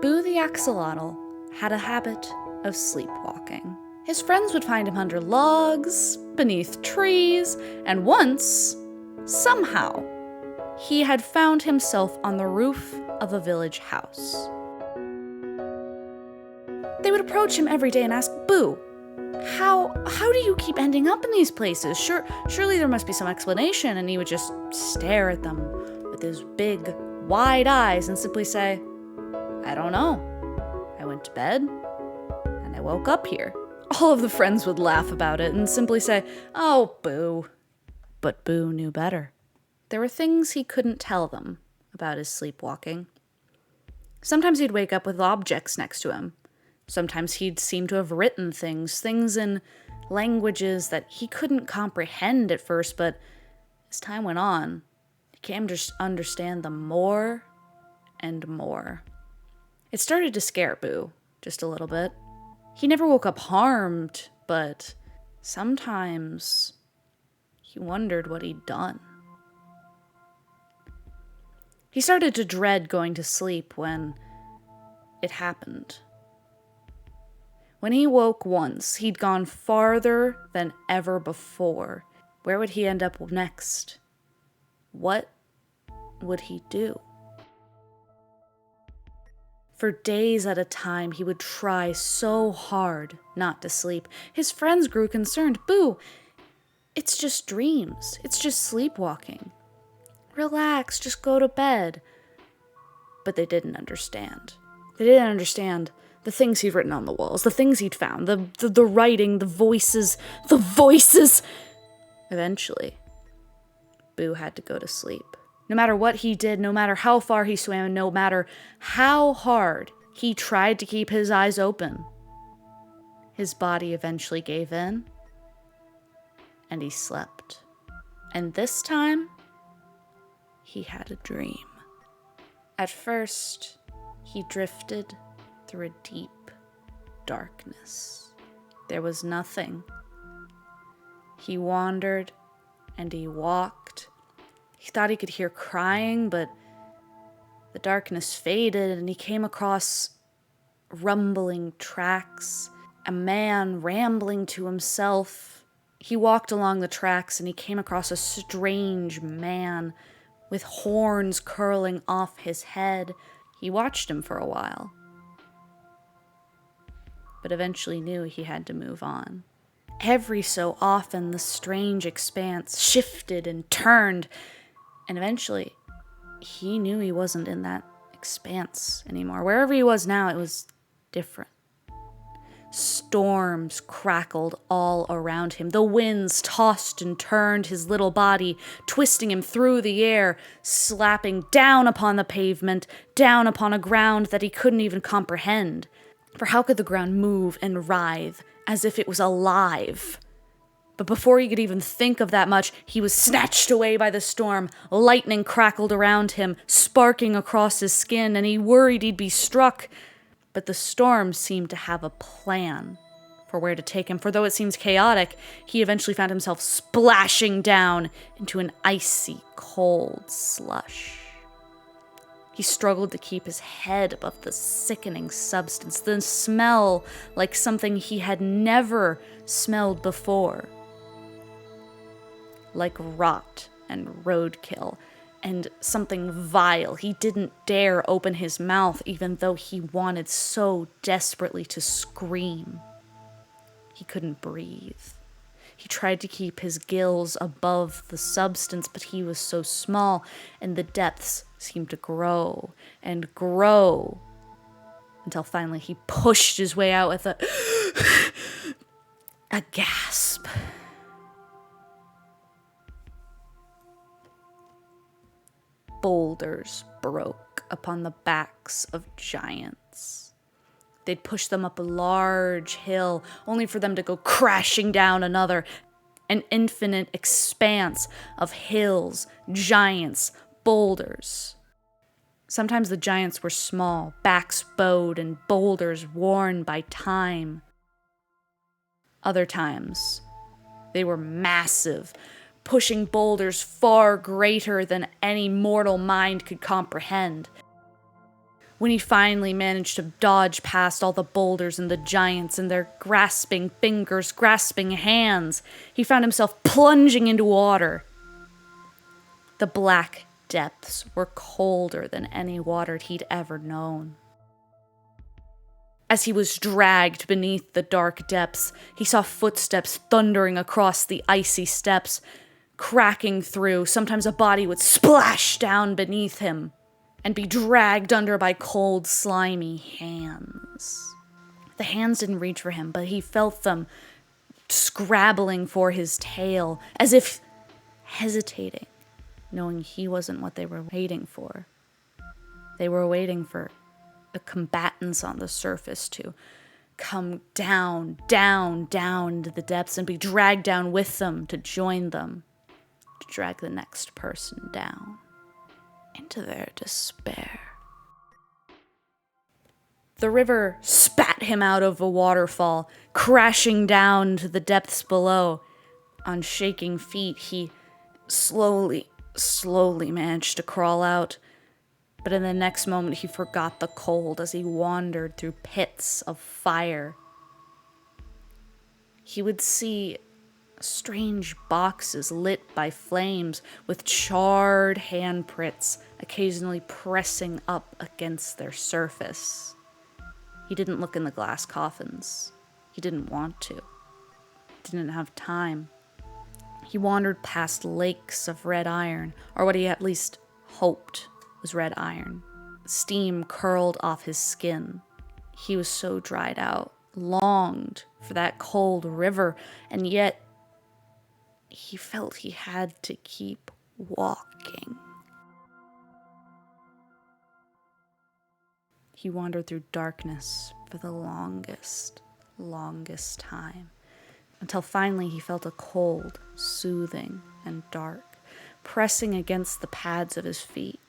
Boo the axolotl had a habit of sleepwalking. His friends would find him under logs, beneath trees, and once, somehow, he had found himself on the roof of a village house. They would approach him every day and ask, "Boo, how do you keep ending up in these places? Surely there must be some explanation." And he would just stare at them with his big, wide eyes and simply say, "I don't know. I went to bed and I woke up here." All of the friends would laugh about it and simply say, "Oh, Boo." But Boo knew better. There were things he couldn't tell them about his sleepwalking. Sometimes he'd wake up with objects next to him. Sometimes he'd seem to have written things in languages that he couldn't comprehend at first, but as time went on, he came to understand them more and more. It started to scare Boo just a little bit. He never woke up harmed, but sometimes he wondered what he'd done. He started to dread going to sleep when it happened. When he woke once, he'd gone farther than ever before. Where would he end up next? What would he do? For days at a time, he would try so hard not to sleep. His friends grew concerned. "Boo, it's just dreams. It's just sleepwalking. Relax, just go to bed." But they didn't understand. They didn't understand the things he'd written on the walls, the things he'd found, the writing, the voices. Eventually, Boo had to go to sleep. No matter what he did, no matter how far he swam, no matter how hard he tried to keep his eyes open, his body eventually gave in, and he slept. And this time, he had a dream. At first, he drifted through a deep darkness. There was nothing. He wandered and he walked. He thought he could hear crying, but the darkness faded and he came across rumbling tracks, a man rambling to himself. He walked along the tracks and he came across a strange man with horns curling off his head. He watched him for a while, but eventually knew he had to move on. Every so often, the strange expanse shifted and turned, and eventually, he knew he wasn't in that expanse anymore. Wherever he was now, it was different. Storms crackled all around him. The winds tossed and turned his little body, twisting him through the air, slapping down upon the pavement, down upon a ground that he couldn't even comprehend. For how could the ground move and writhe as if it was alive? But before he could even think of that much, he was snatched away by the storm. Lightning crackled around him, sparking across his skin, and he worried he'd be struck. But the storm seemed to have a plan for where to take him, for though it seems chaotic, he eventually found himself splashing down into an icy, cold slush. He struggled to keep his head above the sickening substance, the smell like something he had never smelled before. Like rot and roadkill, and something vile. He didn't dare open his mouth, even though he wanted so desperately to scream. He couldn't breathe. He tried to keep his gills above the substance, but he was so small, and the depths seemed to grow and grow, until finally he pushed his way out with a gasp. Boulders broke upon the backs of giants. They'd push them up a large hill, only for them to go crashing down another. An infinite expanse of hills, giants, boulders. Sometimes the giants were small, backs bowed and boulders worn by time. Other times, they were massive, pushing boulders far greater than any mortal mind could comprehend. When he finally managed to dodge past all the boulders and the giants and their grasping fingers, grasping hands, he found himself plunging into water. The black depths were colder than any water he'd ever known. As he was dragged beneath the dark depths, he saw footsteps thundering across the icy steps, cracking through. Sometimes a body would splash down beneath him and be dragged under by cold, slimy hands. The hands didn't reach for him, but he felt them scrabbling for his tail, as if hesitating, knowing he wasn't what they were waiting for. They were waiting for the combatants on the surface to come down, down, down into the depths and be dragged down with them to join them, to drag the next person down into their despair. The river spat him out of a waterfall, crashing down to the depths below. On shaking feet, he slowly managed to crawl out, but in the next moment he forgot the cold as he wandered through pits of fire. He would see strange boxes lit by flames with charred handprints occasionally pressing up against their surface. He didn't look in the glass coffins. He didn't want to. Didn't have time. He wandered past lakes of red iron, or what he at least hoped was red iron. Steam curled off his skin. He was so dried out, longed for that cold river, and yet he felt he had to keep walking. He wandered through darkness for the longest time, until finally he felt a cold, soothing, and dark, pressing against the pads of his feet.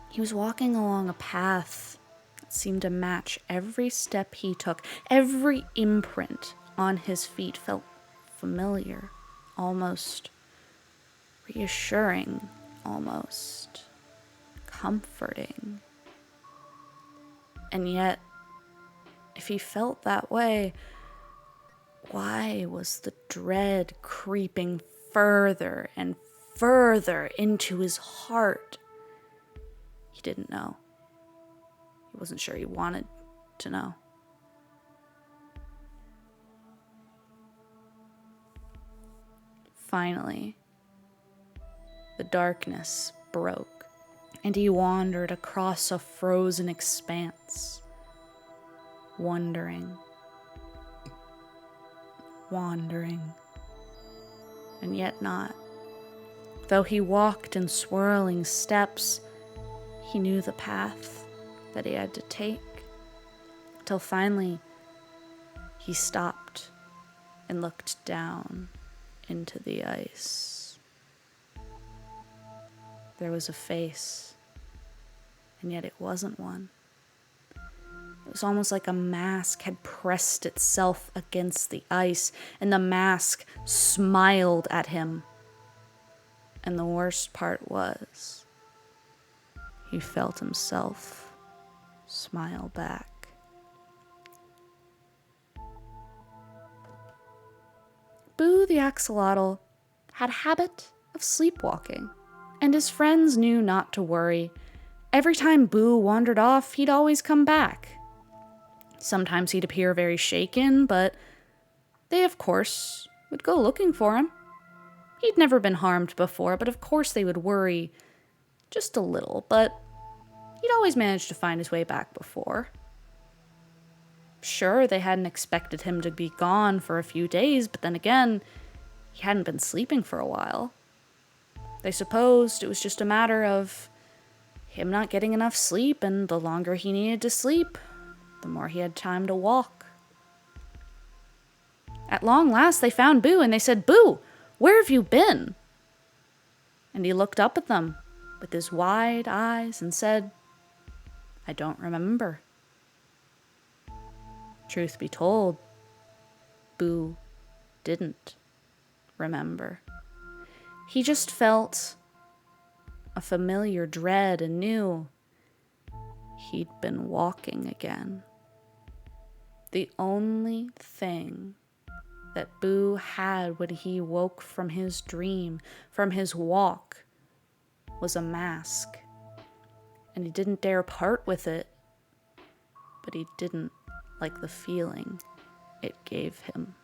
He was walking along a path that seemed to match every step he took. Every imprint on his feet felt familiar, almost reassuring, almost comforting. And yet, if he felt that way, why was the dread creeping further and further into his heart? He didn't know. He wasn't sure he wanted to know. Finally, the darkness broke, and he wandered across a frozen expanse, wandering, and yet not. Though he walked in swirling steps, he knew the path that he had to take, till finally he stopped and looked down into the ice. There was a face, and yet it wasn't one. It was almost like a mask had pressed itself against the ice, and the mask smiled at him. And the worst part was, he felt himself smile back. Boo the axolotl had a habit of sleepwalking, and his friends knew not to worry. Every time Boo wandered off, he'd always come back. Sometimes he'd appear very shaken, but they, of course, would go looking for him. He'd never been harmed before, but of course they would worry just a little, but he'd always managed to find his way back before. Sure, they hadn't expected him to be gone for a few days, but then again, he hadn't been sleeping for a while. They supposed it was just a matter of him not getting enough sleep, and the longer he needed to sleep, the more he had time to walk. At long last, they found Boo, and they said, "Boo, where have you been?" And he looked up at them with his wide eyes and said, "I don't remember." Truth be told, Boo didn't remember. He just felt a familiar dread and knew He'd been walking again. The only thing that Boo had when he woke from his dream, from his walk, was a mask. And he didn't dare part with it, but he didn't like the feeling it gave him.